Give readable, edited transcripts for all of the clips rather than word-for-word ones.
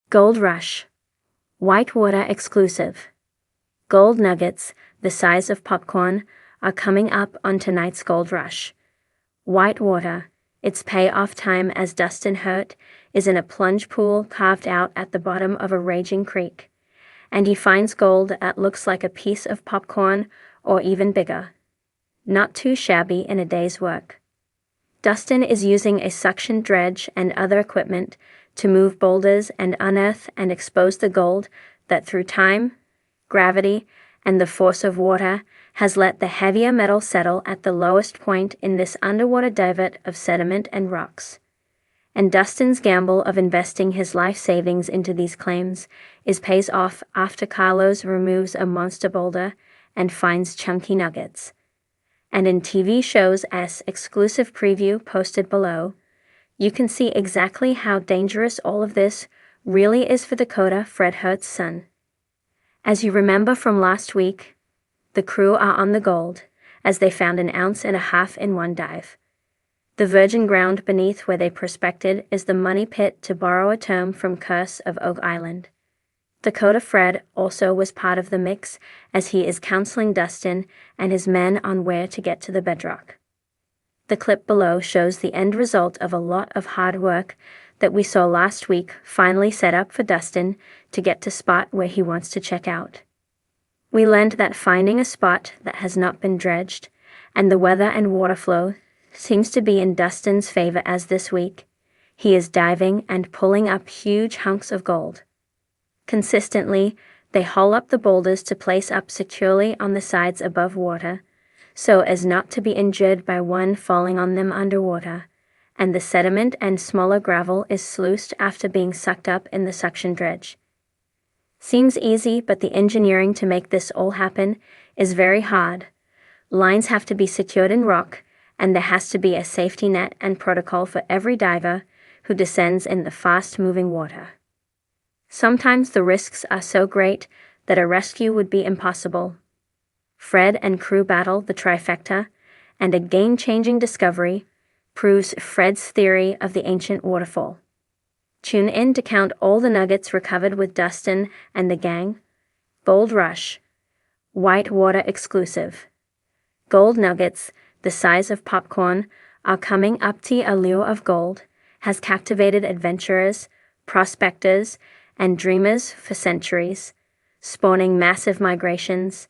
Gold Rush. Whitewater exclusive. Gold nuggets, the size of popcorn, are coming up on tonight's Gold Rush. Whitewater, its payoff time as Dustin Hurt is in a plunge pool carved out at the bottom of a raging creek, and he finds gold that looks like a piece of popcorn or even bigger. Not too shabby in a day's work. Dustin is using a suction dredge and other equipment to move boulders and unearth and expose the gold that through time, gravity, and the force of water has let the heavier metal settle at the lowest point in this underwater divot of sediment and rocks. And Dustin's gamble of investing his life savings into these claims pays off after Carlos removes a monster boulder and finds chunky nuggets. And in TV show's exclusive preview posted below, you can see exactly how dangerous all of this really is for Dakota Fred Hurt's son. As you remember from last week, the crew are on the gold, as they found 1.5 ounces in one dive. The virgin ground beneath where they prospected is the money pit, to borrow a term from Curse of Oak Island. Dakota Fred also was part of the mix, as he is counseling Dustin and his men on where to get to the bedrock. The clip below shows the end result of a lot of hard work that we saw last week finally set up for Dustin to get to spot where he wants to check out. We learned that finding a spot that has not been dredged, and the weather and water flow seems to be in Dustin's favor, as this week he is diving and pulling up huge hunks of gold. Consistently, they haul up the boulders to place up securely on the sides above water, so as not to be injured by one falling on them underwater, and the sediment and smaller gravel is sluiced after being sucked up in the suction dredge. Seems easy, but the engineering to make this all happen is very hard. Lines have to be secured in rock, and there has to be a safety net and protocol for every diver who descends in the fast-moving water. Sometimes the risks are so great that a rescue would be impossible. Fred and crew battle the trifecta, and a game-changing discovery proves Fred's theory of the ancient waterfall. Tune in to count all the nuggets recovered with Dustin and the gang. Gold Rush. Whitewater exclusive. Gold nuggets, the size of popcorn, are coming up. The allure of gold has captivated adventurers, prospectors, and dreamers for centuries, spawning massive migrations,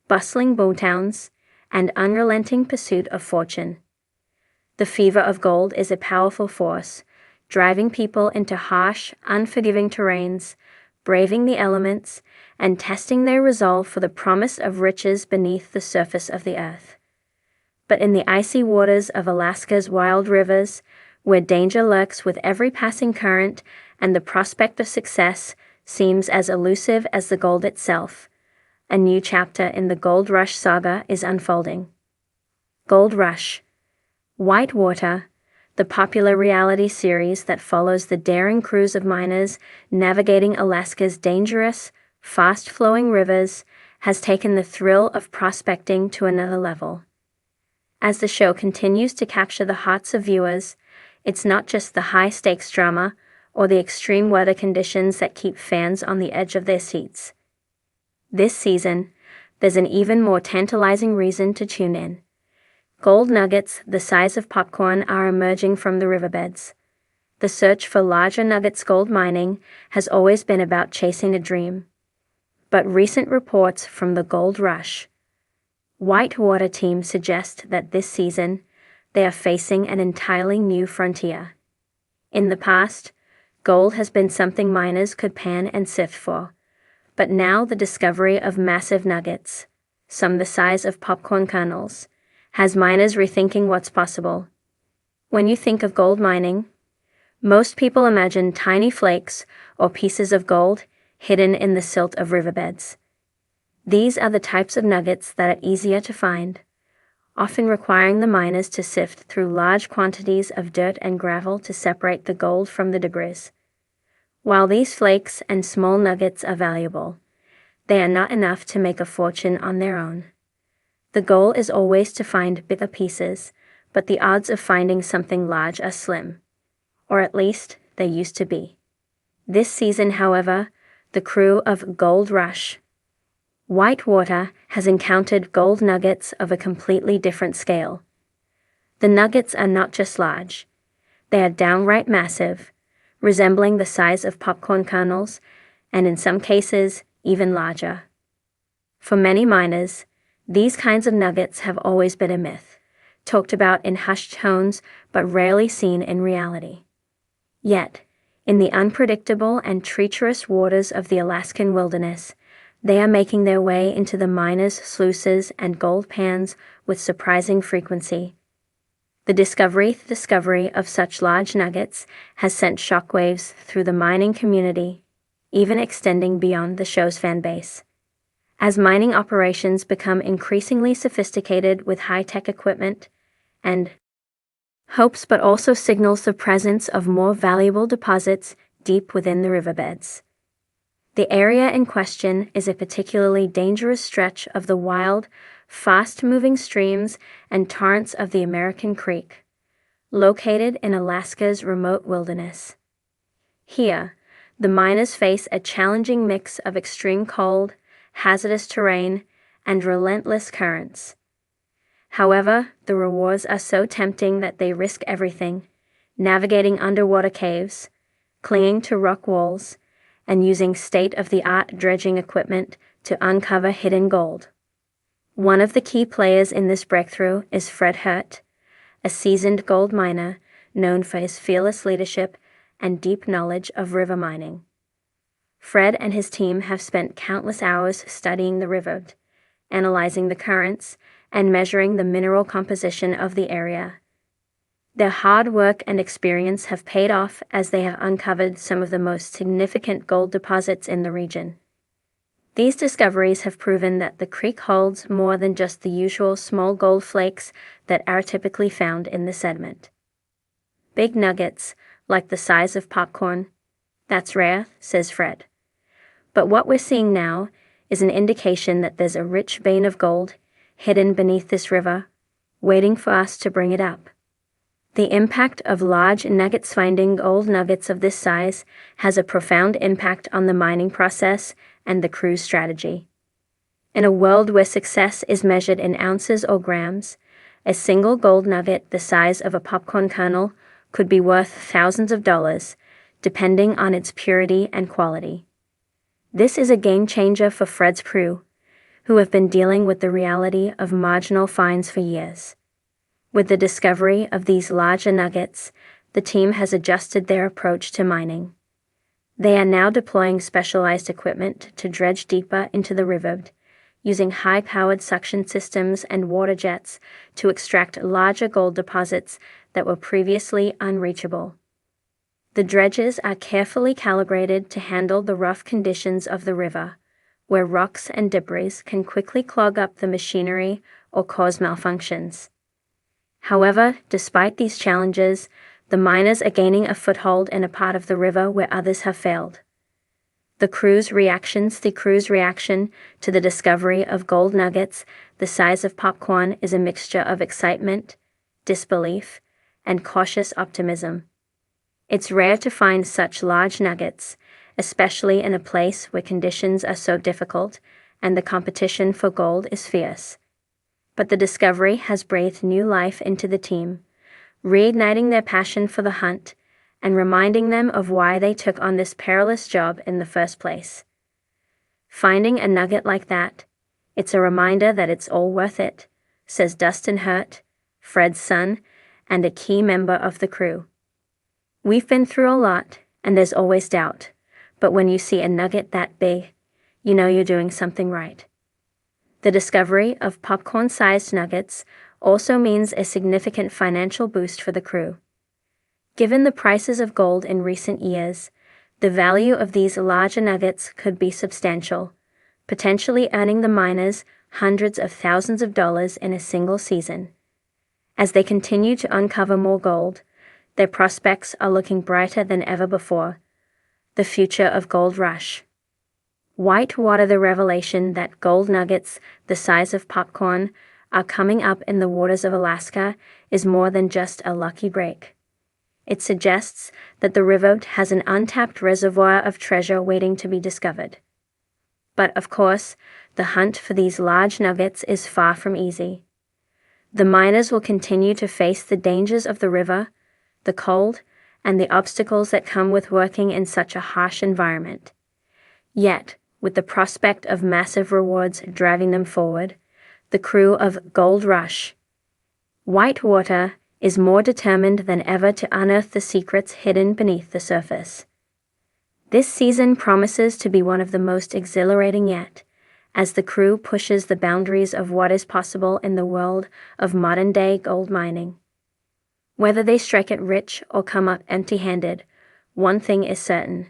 bustling boomtowns, and unrelenting pursuit of fortune. The fever of gold is a powerful force, driving people into harsh, unforgiving terrains, braving the elements, and testing their resolve for the promise of riches beneath the surface of the earth. But in the icy waters of Alaska's wild rivers, where danger lurks with every passing current and the prospect of success seems as elusive as the gold itself, a new chapter in the Gold Rush saga is unfolding. Gold Rush. Whitewater, the popular reality series that follows the daring crews of miners navigating Alaska's dangerous, fast-flowing rivers, has taken the thrill of prospecting to another level. As the show continues to capture the hearts of viewers, it's not just the high-stakes drama or the extreme weather conditions that keep fans on the edge of their seats. This season, there's an even more tantalizing reason to tune in. Gold nuggets the size of popcorn are emerging from the riverbeds. The search for larger nuggets. Gold mining has always been about chasing a dream. But recent reports from the Gold Rush Whitewater team suggest that this season, they are facing an entirely new frontier. In the past, gold has been something miners could pan and sift for. But now the discovery of massive nuggets, some the size of popcorn kernels, has miners rethinking what's possible. When you think of gold mining, most people imagine tiny flakes or pieces of gold hidden in the silt of riverbeds. These are the types of nuggets that are easier to find, often requiring the miners to sift through large quantities of dirt and gravel to separate the gold from the debris. While these flakes and small nuggets are valuable, they are not enough to make a fortune on their own. The goal is always to find bigger pieces, but the odds of finding something large are slim. Or at least, they used to be. This season, however, the crew of Gold Rush Whitewater has encountered gold nuggets of a completely different scale. The nuggets are not just large, they are downright massive, resembling the size of popcorn kernels, and in some cases, even larger. For many miners, these kinds of nuggets have always been a myth, talked about in hushed tones but rarely seen in reality. Yet, in the unpredictable and treacherous waters of the Alaskan wilderness, they are making their way into the miners' sluices and gold pans with surprising frequency. The discovery of such large nuggets has sent shockwaves through the mining community, even extending beyond the show's fan base. As mining operations become increasingly sophisticated with high-tech equipment and hopes but also signals the presence of more valuable deposits deep within the riverbeds. The area in question is a particularly dangerous stretch of the wild, fast-moving streams and torrents of the American Creek, located in Alaska's remote wilderness. Here, the miners face a challenging mix of extreme cold, hazardous terrain, and relentless currents. However, the rewards are so tempting that they risk everything, navigating underwater caves, clinging to rock walls, and using state-of-the-art dredging equipment to uncover hidden gold. One of the key players in this breakthrough is Fred Hurt, a seasoned gold miner known for his fearless leadership and deep knowledge of river mining. Fred and his team have spent countless hours studying the river, analyzing the currents, and measuring the mineral composition of the area. Their hard work and experience have paid off as they have uncovered some of the most significant gold deposits in the region. These discoveries have proven that the creek holds more than just the usual small gold flakes that are typically found in the sediment. Big nuggets, like the size of popcorn, that's rare, says Fred. But what we're seeing now is an indication that there's a rich vein of gold hidden beneath this river, waiting for us to bring it up. The impact of large nuggets finding gold nuggets of this size has a profound impact on the mining process and the crew's strategy. In a world where success is measured in ounces or grams, a single gold nugget the size of a popcorn kernel could be worth thousands of dollars, depending on its purity and quality. This is a game changer for Fred's crew, who have been dealing with the reality of marginal finds for years. With the discovery of these larger nuggets, the team has adjusted their approach to mining. They are now deploying specialized equipment to dredge deeper into the river, using high-powered suction systems and water jets to extract larger gold deposits that were previously unreachable. The dredges are carefully calibrated to handle the rough conditions of the river, where rocks and debris can quickly clog up the machinery or cause malfunctions. However, despite these challenges, the miners are gaining a foothold in a part of the river where others have failed. The crew's reaction to the discovery of gold nuggets the size of popcorn is a mixture of excitement, disbelief, and cautious optimism. It's rare to find such large nuggets, especially in a place where conditions are so difficult and the competition for gold is fierce. But the discovery has breathed new life into the team, reigniting their passion for the hunt and reminding them of why they took on this perilous job in the first place. Finding a nugget like that, it's a reminder that it's all worth it, says Dustin Hurt, Fred's son, and a key member of the crew. We've been through a lot, and there's always doubt, but when you see a nugget that big, you know you're doing something right. The discovery of popcorn-sized nuggets also means a significant financial boost for the crew. Given the prices of gold in recent years, the value of these larger nuggets could be substantial, potentially earning the miners hundreds of thousands of dollars in a single season. As they continue to uncover more gold, their prospects are looking brighter than ever before. The future of Gold Rush. Whitewater, the revelation that gold nuggets the size of popcorn are coming up in the waters of Alaska is more than just a lucky break. It suggests that the river has an untapped reservoir of treasure waiting to be discovered. But of course, the hunt for these large nuggets is far from easy. The miners will continue to face the dangers of the river, the cold, and the obstacles that come with working in such a harsh environment. Yet, with the prospect of massive rewards driving them forward, the crew of Gold Rush, Whitewater, is more determined than ever to unearth the secrets hidden beneath the surface. This season promises to be one of the most exhilarating yet, as the crew pushes the boundaries of what is possible in the world of modern-day gold mining. Whether they strike it rich or come up empty-handed, one thing is certain.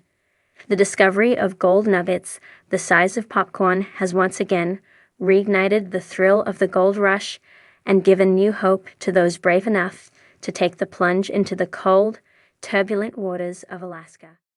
The discovery of gold nuggets the size of popcorn has once again reignited the thrill of the gold rush and given new hope to those brave enough to take the plunge into the cold, turbulent waters of Alaska.